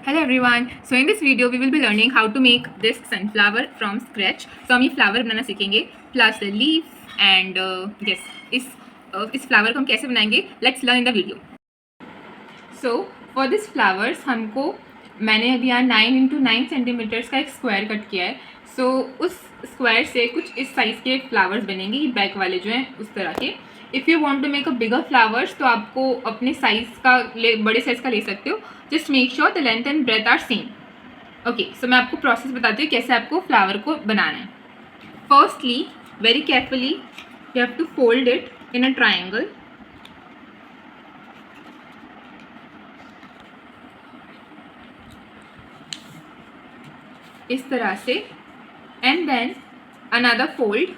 Hello everyone. So in this video we will be learning how to make this sunflower from scratch. So हम ये flower बनाना सीखेंगे plus the leaf and yes इस flower को हम कैसे बनाएंगे. Let's learn in the video. So for this flowers हमको मैंने अभी यहाँ 9x9 सेंटीमीटर्स का एक स्क्वायर कट किया है. So उस स्क्वायर से कुछ इस साइज़ के फ्लावर्स बनेंगे. ये बैक वाले जो हैं उस तरह के. If you want to make a bigger flowers तो आपको अपने साइज़ का बड़े साइज़ का ले सकते हो. Just make sure the length and breadth are same. Okay, so मैं आपको प्रोसेस बताती हूँ कैसे आपको फ्लावर को बनाना है. Firstly very carefully you have to fold it in a triangle. इस तरह से and then another fold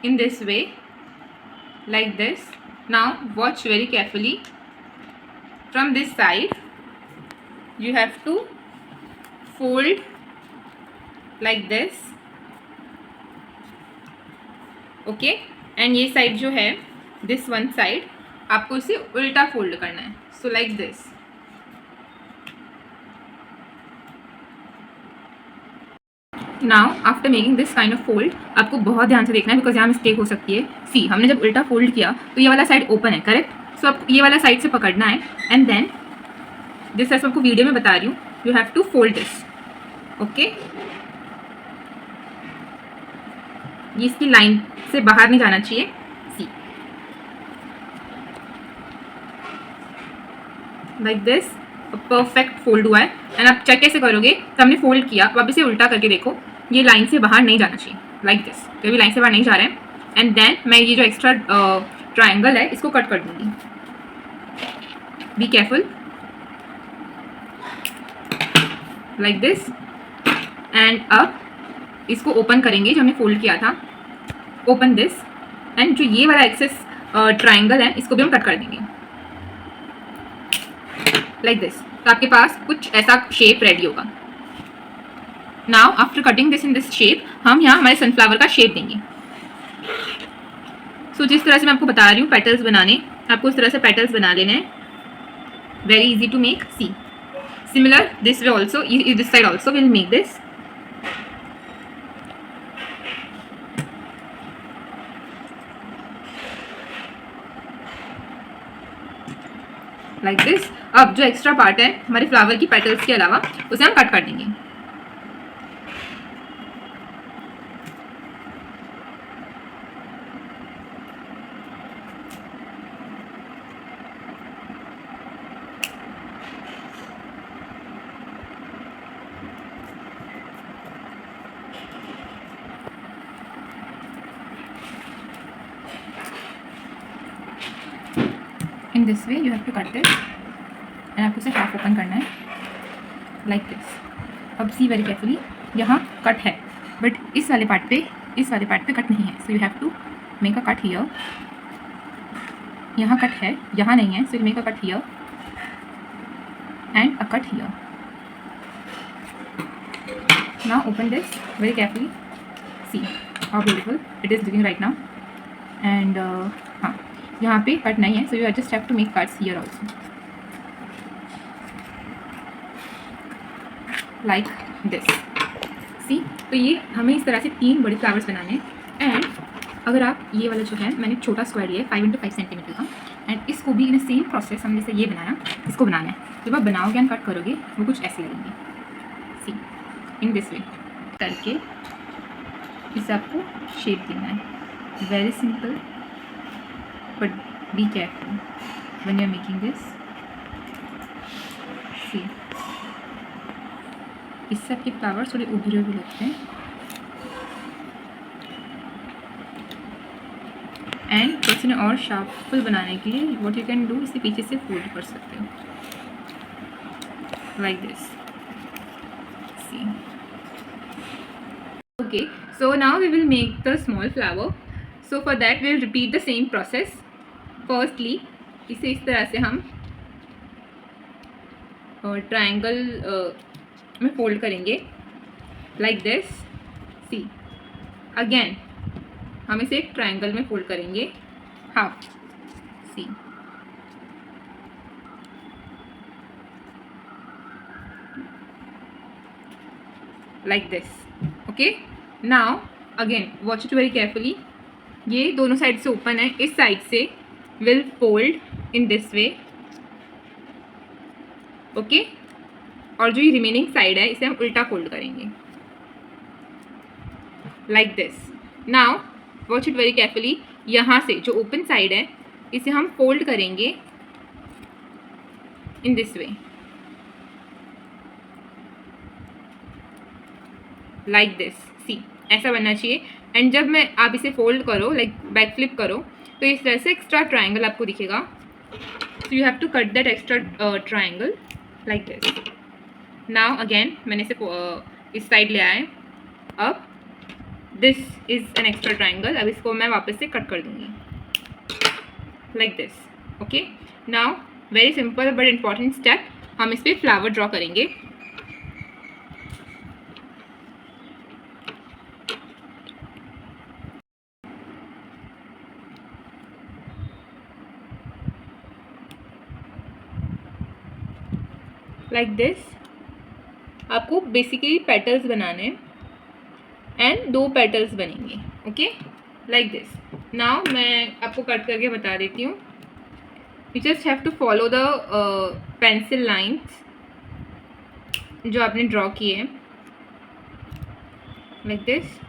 in this way like this. Now watch very carefully. From this side you have to fold like this. Okay, and ये side जो है this one side आपको इसे उल्टा fold करना है. So like this. Now after making this kind of fold आपको बहुत ध्यान से देखना है बिकॉज यहाँ मिस्टेक हो सकती है. सी हमने जब उल्टा फोल्ड किया तो ये वाला साइड ओपन है, करेक्ट. सो आपको ये वाला साइड से पकड़ना है एंड देन जिस तरह से आपको वीडियो में बता रही हूँ you have to fold this. Okay, ये इसकी लाइन से बाहर नहीं जाना चाहिए. See like this perfect fold हुआ है. एंड आप चेक कैसे करोगे तो हमने फोल्ड किया, वापस से उल्टा करके देखो ये लाइन से बाहर नहीं जाना चाहिए. लाइक दिस, कभी लाइन से बाहर नहीं जा रहे हैं. एंड देन मैं ये जो एक्स्ट्रा ट्राइंगल है इसको कट कर दूंगी. Be careful like this. And अब इसको ओपन करेंगे जो हमने फोल्ड किया था. ओपन दिस एंड जो ये वाला एक्सेस ट्राइंगल है इसको भी हम कट कर देंगे लाइक दिस. तो आपके पास कुछ ऐसा शेप रेडी होगा. Now after cutting this in this shape हम यहाँ हमारे सनफ्लावर का शेप देंगे. सो जिस तरह से मैं आपको बता रही हूँ पेटल्स बनाने, आपको उस तरह से पेटल्स बना लेना है. Very easy to make. See similar this way also, this side also will make this. Like this. अब जो एक्स्ट्रा पार्ट है हमारे फ्लावर की पेटल्स के अलावा उसे हम कट कर देंगे. In this way you have to cut this and आपको इसे हाफ ओपन करना है लाइक दिस. अब सी वेरी केयरफुली, यहाँ कट है बट इस वाले पार्ट पे कट नहीं है. So you have to make a cut here. यहाँ कट है, यहाँ नहीं है. So you make a cut here and a cut here. Now open this very carefully. See how beautiful it is looking right now. And हाँ, यहाँ पे cut नहीं है. So you just have to make cuts here also like this. See तो ये हमें इस तरह से 3 बड़े फ्लावर्स बनाने हैं. एंड अगर आप ये वाला जो है मैंने छोटा स्क्वायर लिया है 5x5 सेंटीमीटर का. एंड इसको भी इन सेम प्रोसेस हमने जैसे ये बनाया इसको बनाना है. जब आप बनाओगे एंड कट करोगे वो कुछ ऐसे लगेंगे. सी इन दिस वे करके इसे आपको शेप देना है. Very simple but be careful when you are making this. See, इससे आपके फ्लावर्स थोड़े उभरे हुए लगते हैं. एंड थोड़ा सा और शार्पफुल बनाने के लिए व्हाट यू कैन डू, इसे पीछे से फोल्ड कर सकते हो like this. See okay, so now we will make the small flower. So for that we will repeat the same process. Firstly इसे इस तरह से हम ट्रायंगल में फोल्ड करेंगे लाइक दिस. सी अगेन हम इसे एक ट्रायंगल में फोल्ड करेंगे, half, see, like this. Okay, now again watch it very carefully. ये दोनों साइड से ओपन है, इस साइड से will fold in this way. Okay, और जो ये रिमेनिंग साइड है इसे हम उल्टा फोल्ड करेंगे, like this. Now watch it very carefully. यहाँ से जो ओपन साइड है इसे हम फोल्ड करेंगे in this way, like this. See, ऐसा बनना चाहिए. एंड जब मैं आप इसे फोल्ड करो, लाइक बैक फ्लिप करो, तो इस तरह से एक्स्ट्रा ट्रायंगल आपको दिखेगा. So you have to cut that extra triangle like this. Now again मैंने इसे इस साइड ले आए. अब this is an extra triangle. अब इसको मैं वापस से कट कर दूंगी like this. Okay, now very simple but important step, हम इस पर फ्लावर ड्रॉ करेंगे. Like this. आपको बेसिकली पेटल्स बनाने हैं एंड 2 पेटल्स बनेंगे. Okay, like this. नाउ मैं आपको कट करके बता देती हूँ. You just have to follow the pencil lines जो आपने ड्रॉ किए हैं, like this.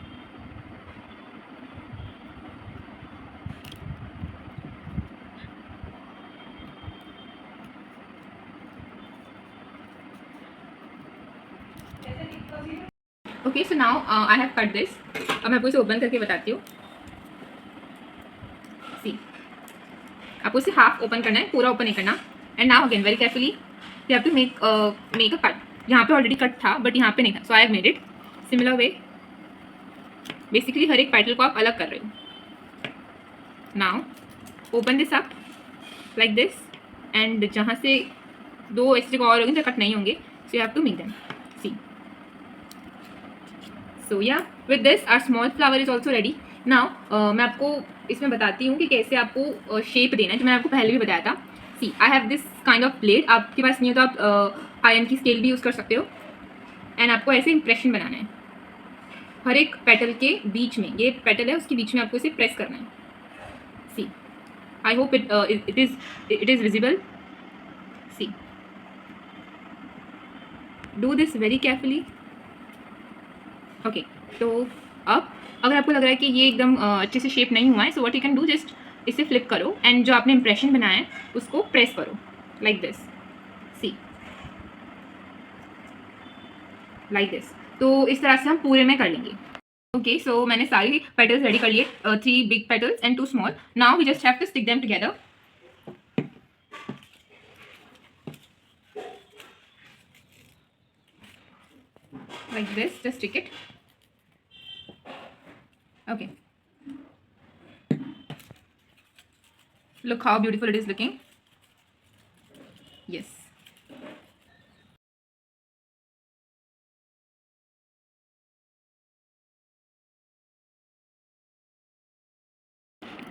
Okay, so now I have cut this. अब मैं आपको इसे ओपन करके बताती हूँ. सी, आपको इसे हाफ ओपन करना है, पूरा ओपन नहीं करना. And now again very carefully you have to make a cut. यहाँ पे ऑलरेडी कट था बट यहाँ पे नहीं था, so I have made it similar way. Basically हर एक पेटल को आप अलग कर रहे हो. Now open this up like this. And जहाँ से 2 एक्स्ट्रा और होंगे तो कट नहीं होंगे, so you have to make them. See, so या with this our small flower is also ready. Now मैं आपको इसमें बताती हूँ कि कैसे आपको शेप देना है, जो मैंने आपको पहले भी बताया था. See, I have this kind of plate. आपके पास नहीं है तो आप आयरन की स्केल भी यूज़ कर सकते हो. एंड आपको ऐसे इंप्रेशन बनाना है हर एक पेटल के बीच में. ये पेटल है, उसके बीच में आपको इसे प्रेस करना है. See, I hope it is visible. See, do this very carefully. Okay, तो अब अगर आपको लग रहा है कि ये एकदम अच्छे से शेप नहीं हुआ है, so what you can do, just इसे फ्लिप करो एंड जो आपने इंप्रेशन बनाया है उसको प्रेस करो like this. See, like this. तो इस तरह से हम पूरे में कर लेंगे. ओके, सो मैंने सारी पेटल्स रेडी कर लिए, 3 big petals and 2 small. Now we just have to stick them together. Like this, just stick it. Okay, look how beautiful it is looking. Yes.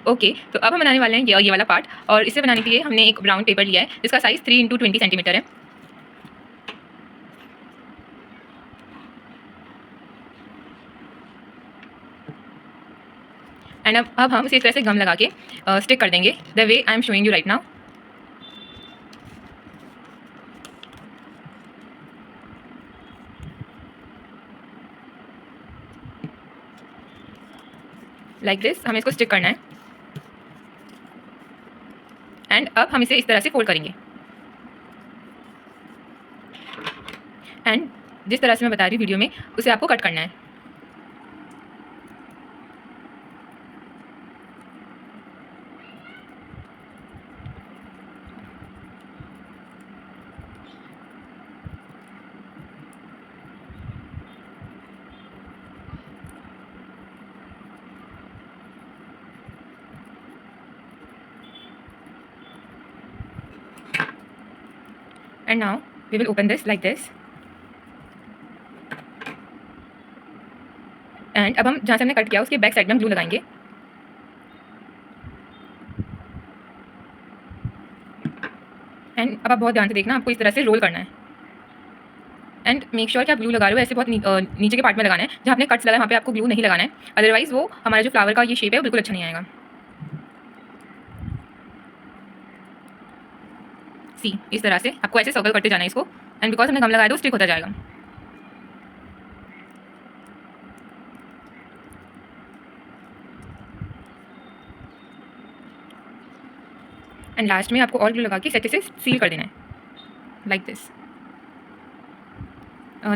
Okay, तो अब हम बनाने वाले हैं ये वाला पार्ट. और इसे बनाने के लिए हमने एक ब्राउन पेपर लिया है जिसका साइज़ 3 × 20 सेंटीमीटर है. एंड अब हम इसे इस तरह से गम लगा के स्टिक कर देंगे the way I am showing you right now. Like this. हमें इसको स्टिक करना है. एंड अब हम इसे इस तरह से फोल्ड करेंगे. एंड जिस तरह से मैं बता रही हूँ वीडियो में, उसे आपको कट करना है. And now we will open this like this. And अब हम जहाँ से हमने कट किया उसके बैक साइड में हम ग्लू लगाएंगे. एंड अब आप बहुत ध्यान से देखना, आपको इस तरह से रोल करना है एंड मेक श्योर कि आप ग्लू लगा रहे हो ऐसे बहुत नीचे के पार्ट में लगाना है, जहाँ आपने कट्स लगाए वहाँ पे आपको ग्लू नहीं लगाना है, अदरवाइज वो हमारा जो फ्लावर का ये शेप है वो बिल्कुल अच्छा नहीं आएगा। सी इस तरह से आपको ऐसे सर्कल करते जाना है इसको, एंड बिकॉज हमने गम लगाया तो स्टिक होता जाएगा। एंड लास्ट में आपको और ग्लू लगा के अच्छे से सील कर देना है लाइक दिस।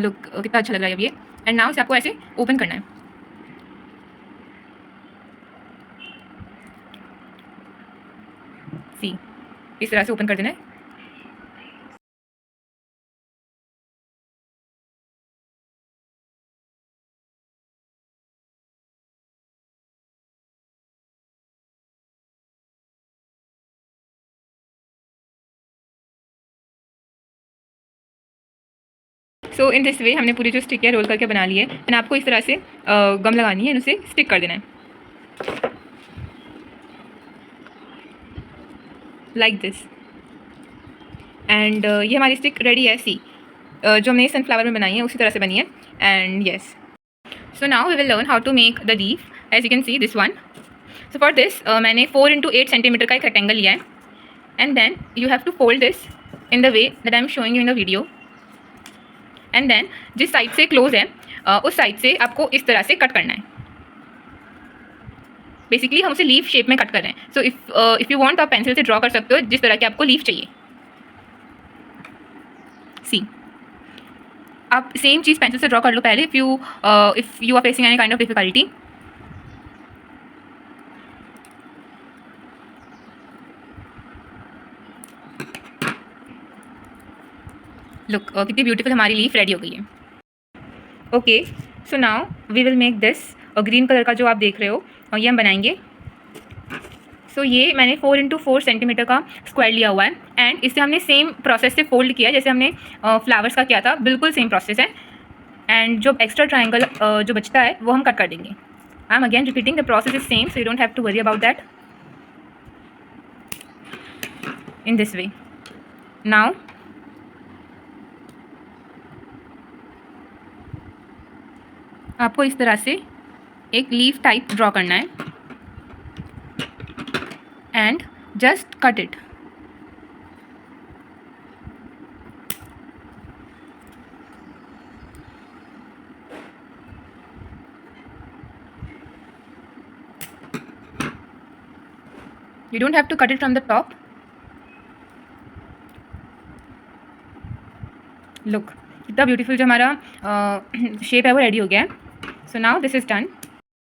लुक कितना अच्छा लग रहा है अब ये। एंड नाउ इसे आपको ऐसे ओपन करना है। सी इस तरह से ओपन कर देना है। सो इन दिस वे हमने पूरी जो स्टिक है रोल करके बना ली है, एंड आपको इस तरह से गम लगानी है, उसे स्टिक कर देना है लाइक दिस। एंड ये हमारी स्टिक रेडी है। सी जो हमने सनफ्लावर में बनाई है उसी तरह से बनी है। And yes, so now we will learn how to make the leaf. As you can see this one. So for this मैंने 4 into 8 सेंटीमीटर का एक रेक्टेंगल लिया है, and then you have to fold this in the way that I am showing you in the video. And then जिस side से close है उस side से आपको इस तरह से कट करना है। बेसिकली हम उसे लीफ शेप में कट कर रहे हैं। सो इफ़ यू वांट आप पेंसिल से ड्रॉ कर सकते हो जिस तरह के आपको लीफ चाहिए। सी आप सेम चीज़ पेंसिल से ड्रॉ कर लो पहले, if you are facing any kind of difficulty. Look कितनी ब्यूटीफुल हमारी लीफ रेडी हो गई है। Okay, so now we will make this. Green colour का जो आप देख रहे हो ये हम बनाएंगे। सो ये मैंने 4 into 4 सेंटीमीटर का स्क्वायर लिया हुआ है, एंड इसे हमने सेम प्रोसेस से फोल्ड किया जैसे हमने फ्लावर्स का किया था, बिल्कुल सेम प्रोसेस है। एंड जो एक्स्ट्रा ट्राइंगल जो बचता है वो हम कट कर देंगे। I am again repeating, the process is same, so you don't have to worry about that. In this way now आपको इस तरह से एक लीफ टाइप ड्रॉ करना है and just cut it. You don't have to cut it from the top. Look, इतना beautiful जो हमारा शेप है वो रेडी हो गया है। So now this is done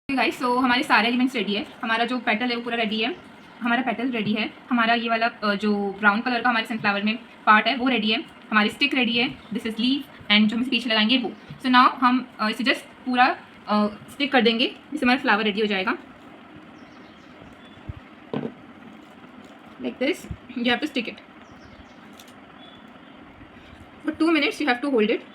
guys. सो हमारे सारे एलिमेंट्स रेडी है। हमारा जो पेटल है वो पूरा रेडी है, हमारा पेटल रेडी है, हमारा ये वाला जो ब्राउन कलर का हमारे सनफ्लावर में पार्ट है वो रेडी है, हमारी स्टिक रेडी है, दिस इज़ लीफ, एंड जो हम पीछे लगाएंगे वो। सो नाउ हम इसे जस्ट पूरा स्टिक कर देंगे, जिससे हमारा फ्लावर रेडी हो जाएगा like this. You have to stick it for 2 minutes. You have to hold it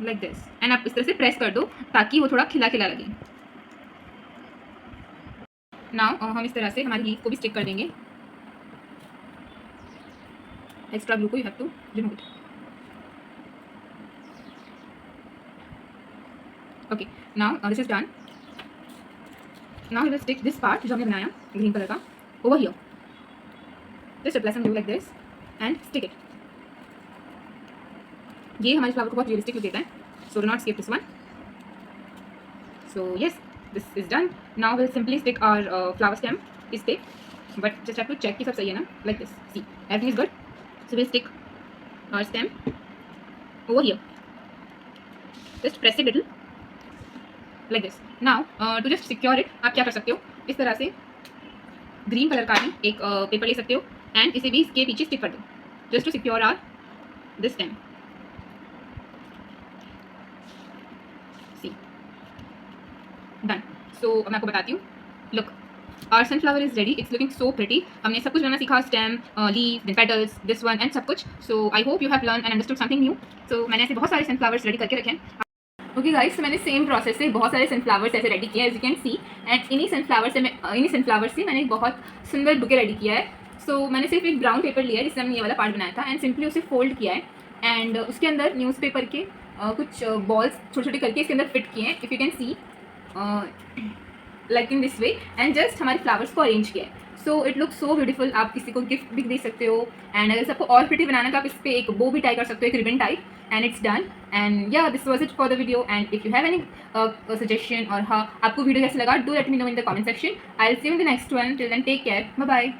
like this, and आप इस तरह से प्रेस कर दो ताकि वो थोड़ा खिला खिला लगे। Now हम इस तरह से हमारी लीफ को भी स्टिक कर देंगे। एक्स्ट्रा ग्लू को you have to remove it. Okay, now this is done. Now we will stick this part जो हमने बनाया ग्रीन कलर का over here. Just apply some glue like this and stick it. ये हमारे flower को बहुत realistic look देता है, so do not skip this one. So yes, this is done. Now we'll simply stick our flower stem इस पे, but just have to check कि सब सही है ना, like this. See, everything is good. So we'll stick our stem over here. Just press it little. Like this. Now to just secure it, आप क्या कर सकते हो, इस तरह से ग्रीन कलर का ही एक पेपर ले सकते हो एंड इसे भी इसके पीछे स्टिक कर दो, just to secure our this stem. See done. So मैं आपको बताती हूँ, look our sunflower is ready, it's looking so pretty. हमने सब कुछ बनाना सीखा, stem, leaf, then petals, this one and सब कुछ। So I hope you have learn and understood something new. So मैंने ऐसे बहुत सारे सनफ्लावर्स रेडी करके रखे हैं। ओके गाइस, तो मैंने सेम प्रोसेस से बहुत सारे सनफ्लावर्स ऐसे रेडी किया है, as you can see, and इन्हीं सनफ्लावर से मैंने बहुत सुंदर बुके रेडी किया है। सो मैंने सिर्फ एक ब्राउन पेपर लिया है जिससे हमने ये वाला पार्ट बनाया था एंड सिंपली उसे फोल्ड किया है एंड उसके अंदर न्यूज़पेपर के कुछ बॉल्स छोटे छोटे करके इसके अंदर फिट किए हैं, if you can C like in this way, and just हमारे फ्लावर्स को अरेंज किया है। So it look so beautiful. आप किसी को गिफ्ट भी दे सकते हो एंड अगर सबको और प्रिटी बनाना तो आप इस पर एक बो भी टाई कर सकते हो, एक ribbon type, and it's done. And या this was it for the video, and if you have any suggestion और हाँ आपको वीडियो कैसे लगा, do let me know in the comment section. I will see you in the next one. Till then take care, bye bye.